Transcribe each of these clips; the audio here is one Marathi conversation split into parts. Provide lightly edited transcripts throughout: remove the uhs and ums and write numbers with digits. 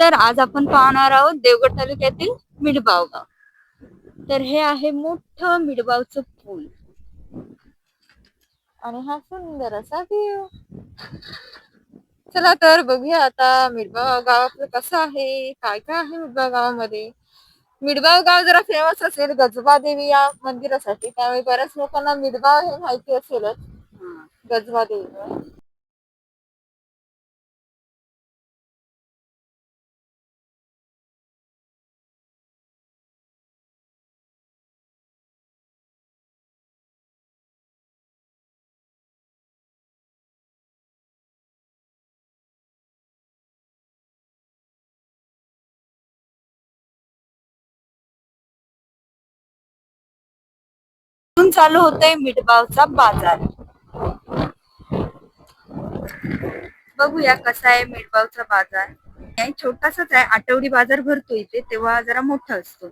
तर आज आपण पाहणार आहोत देवगड तालुक्यातील मिठबाव गाव. तर हे आहे मोठं मिठबावचं पूल आणि हा सुंदर असा व्ह्यू. चला तर बघूया आता मिठबाव गाव आपलं कसं आहे, काय काय आहे मिठबाव गावामध्ये. मिठबाव गाव जरा फेमस असेल गजबा देवी या मंदिरासाठी, त्यामुळे बऱ्याच लोकांना मिठबाव हे माहिती असेलच. गजबा देवी चालू होतोय मिठबावचा बाजार. बघूया कसा आहे मिठबावचा बाजार. छोटासाच आहे, आठवडी बाजार भरतो इथे, तेव्हा जरा मोठा असतो.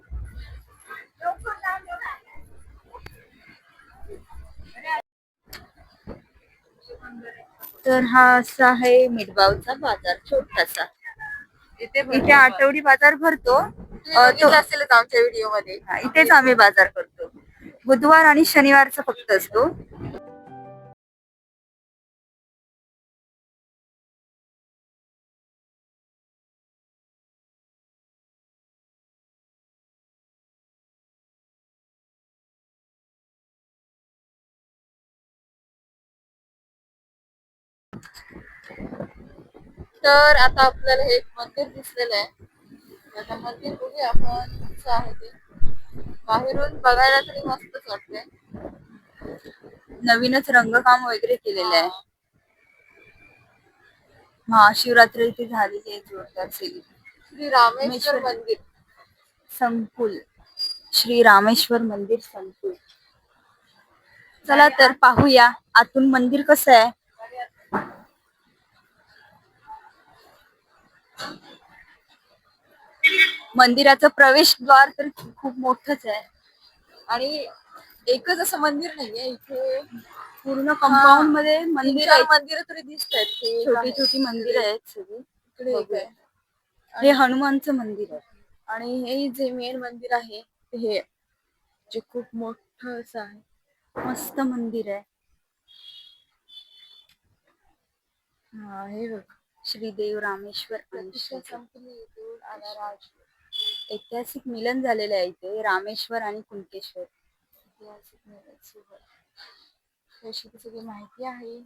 तर हा असा आहे मिठबावचा बाजार छोटासा. इथे आठवडी बाजार भरतो. तो असेलच आमच्या व्हिडिओ मध्ये. इथेच आम्ही बाजार करतो. बुधवार आणि शनिवारचा फक्त असतो. तर आता आपल्याला एक मंदिर दिसलेलं आहे. आता मंदिर बघूया आपण कसं आहे ते. बाहेरून बघायला तरी मस्तच वाटतंय. नवीनच रंगकाम वगैरे केलेलं आहे. महाशिवरात्री इथे झालेली आहे जोरदार सेलिब्रेशन. श्री रामेश्वर मंदिर संकुल. श्री रामेश्वर मंदिर संकुल. चला तर पाहूया आतून मंदिर कसं आहे. मंदिराचं प्रवेशद्वार तर खूप मोठंच आहे आणि एकच असं मंदिर नाहीये इथे. पूर्ण कंपाऊंड मध्ये मंदिर तरी दिसत आहेत. छोटी छोटी मंदिर आहेत सगळी. इकडे एक आहे, हे हनुमानचं मंदिर आहे. आणि हे जे मेन मंदिर आहे हे जे खूप मोठं असं आहे, मस्त मंदिर आहे. हा हे बघ, श्रीदेव रामेश्वर ऐतिहासिक मिलन झालेलं आहे इथे रामेश्वर आणि कुणकेश्वर. ऐतिहासिक मिलन सोहळा अशी सगळी माहिती आहे.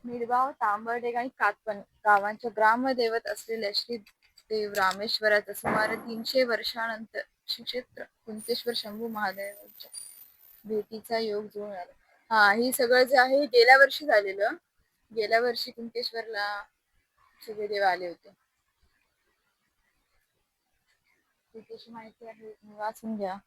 मिठबाव, तांबर्डेग आणि कातपण गावांच्या ग्रामदैवत असलेल्या श्री देव रामेश्वराचा सुमारे 300 वर्षानंतर श्री क्षेत्र कुणकेश्वर शंभू महादेवांच्या भेटीचा योग जुळून आला. हा, ही सगळं जे आहे गेल्या वर्षी झालेलं. गेल्या वर्षी कुणकेश्वरला सगळे देव आले होते. त्याची माहिती आहे, वाचून घ्या.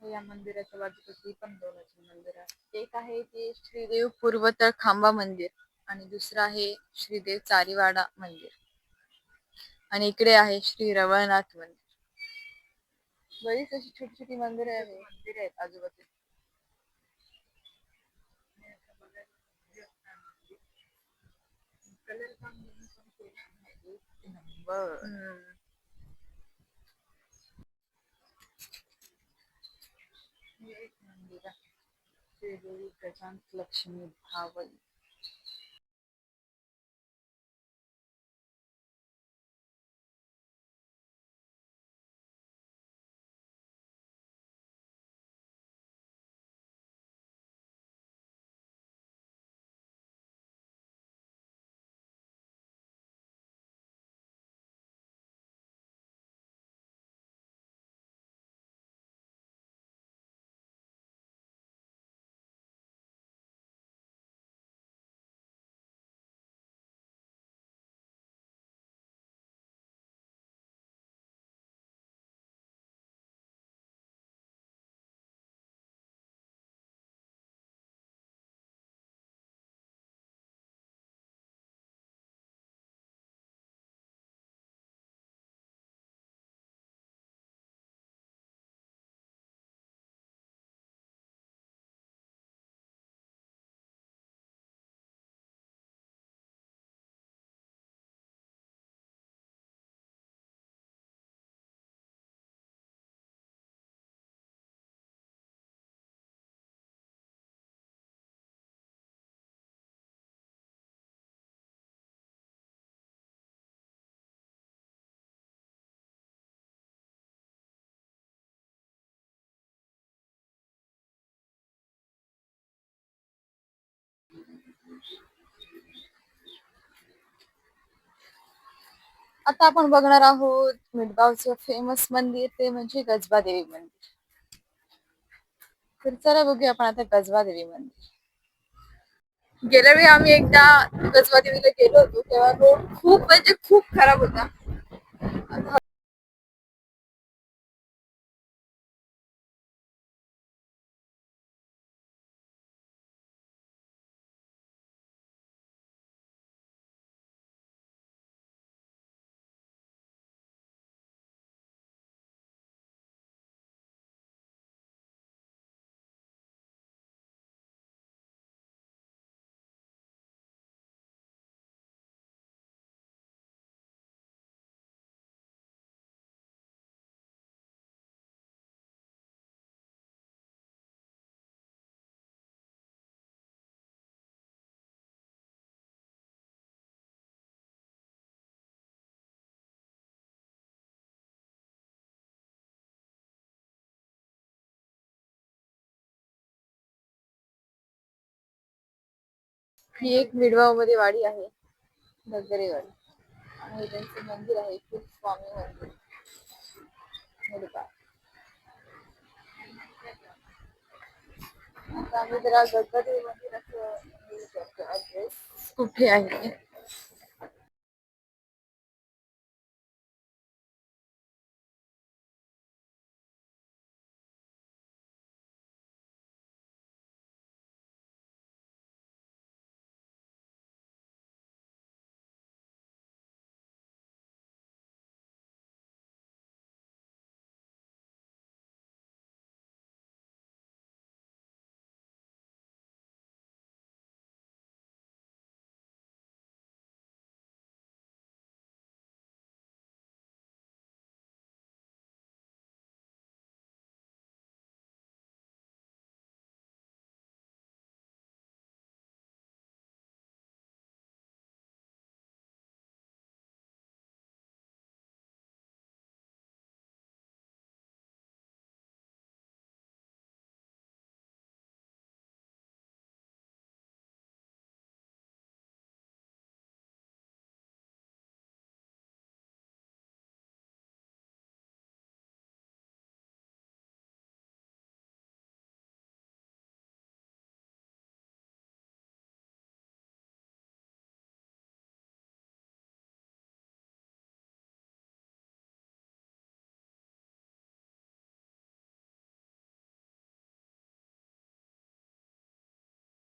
या मंदिराच्या बाजूला पण दोन मंदिर आहे. एक आहे ते श्रीदेव पूर्वतळ खांबा मंदिर आणि दुसरं आहे श्रीदेव चारीवाडा मंदिर आणि इकडे आहे श्री रवळनाथ मंदिर. बरीच अशी छोटी छोटी मंदिर आहेत आजूबाजूला. एक मंदिर आहे श्रीदेवी प्रशांत लक्ष्मी भावल. आता आपण बघणार आहोत मिठगावचं फेमस मंदिर, ते म्हणजे गजबा देवी मंदिर. तर चला बघूया आपण आता गजबा देवी मंदिर. गेल्या वेळी आम्ही एकदा गजबा देवीला गेलो होतो तेव्हा रोड खूप म्हणजे खूप खराब होता. ही एक मिडगाव मध्ये वाडी आहे, धगधरेवाडी, आणि त्यांचं मंदिर आहे खूप स्वामी मंदिर मिडगाव. आता आम्ही जरा गजबा देवी मंदिराचं ऍड्रेस कुठे आहे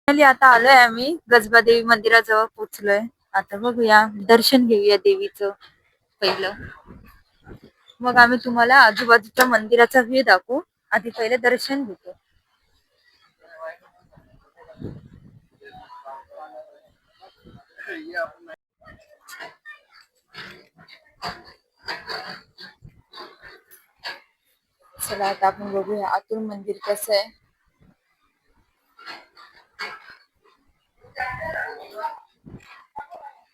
आता आलोय आम्ही गजबा देवी मंदिराजवळ पोहोचलोय. आता बघूया दर्शन घेऊया देवीचं पहिलं, मग आम्ही तुम्हाला आजूबाजूच्या मंदिराचा व्ह्यू दाखवू. आधी पहिले दर्शन घेतो. चला आता आपण बघूया आतून मंदिर कसं आहे.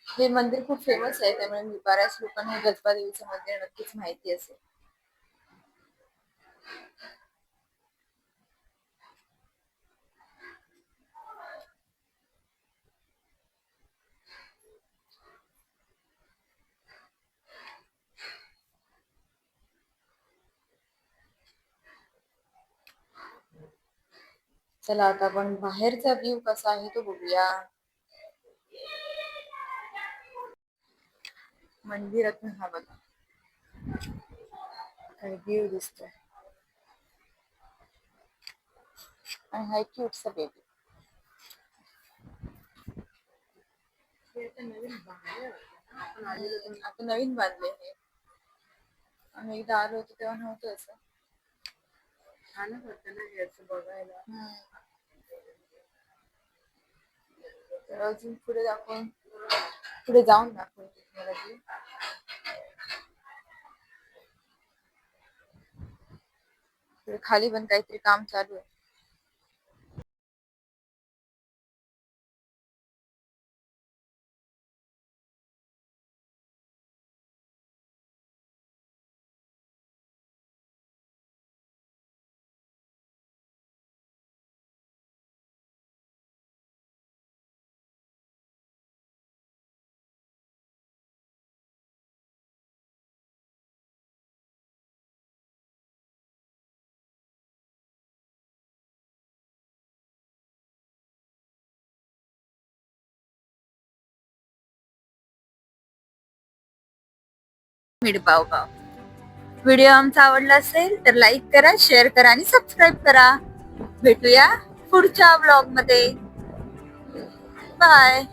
हे मंदिर खूप फेमस आहे, त्यामुळे बऱ्याच लोकांना गजबा देवीचं मंदिर नक्कीच माहिती असेल. चला आता आपण बाहेरचा व्ह्यू कसा आहे तो बघूया. मंदिरातून हा बघा काही व्ह्यू दिसतोय. आणि हा क्यूटचा बेबी. आता नवीन बांधले हे. आम्ही एकदा आलो होतो तेव्हा नव्हतं असं. छानच होतं ना हे असं बघायला. तर अजून पुढे दाखवून पुढे जाऊन दाखवते तुम्हाला. खाली पण काहीतरी काम चालू आहे. मिडपाव पाव. व्हिडिओ आमचा आवडला असेल तर लाईक करा, शेअर करा आणि सबस्क्राईब करा. भेटूया पुढच्या ब्लॉग मध्ये. बाय.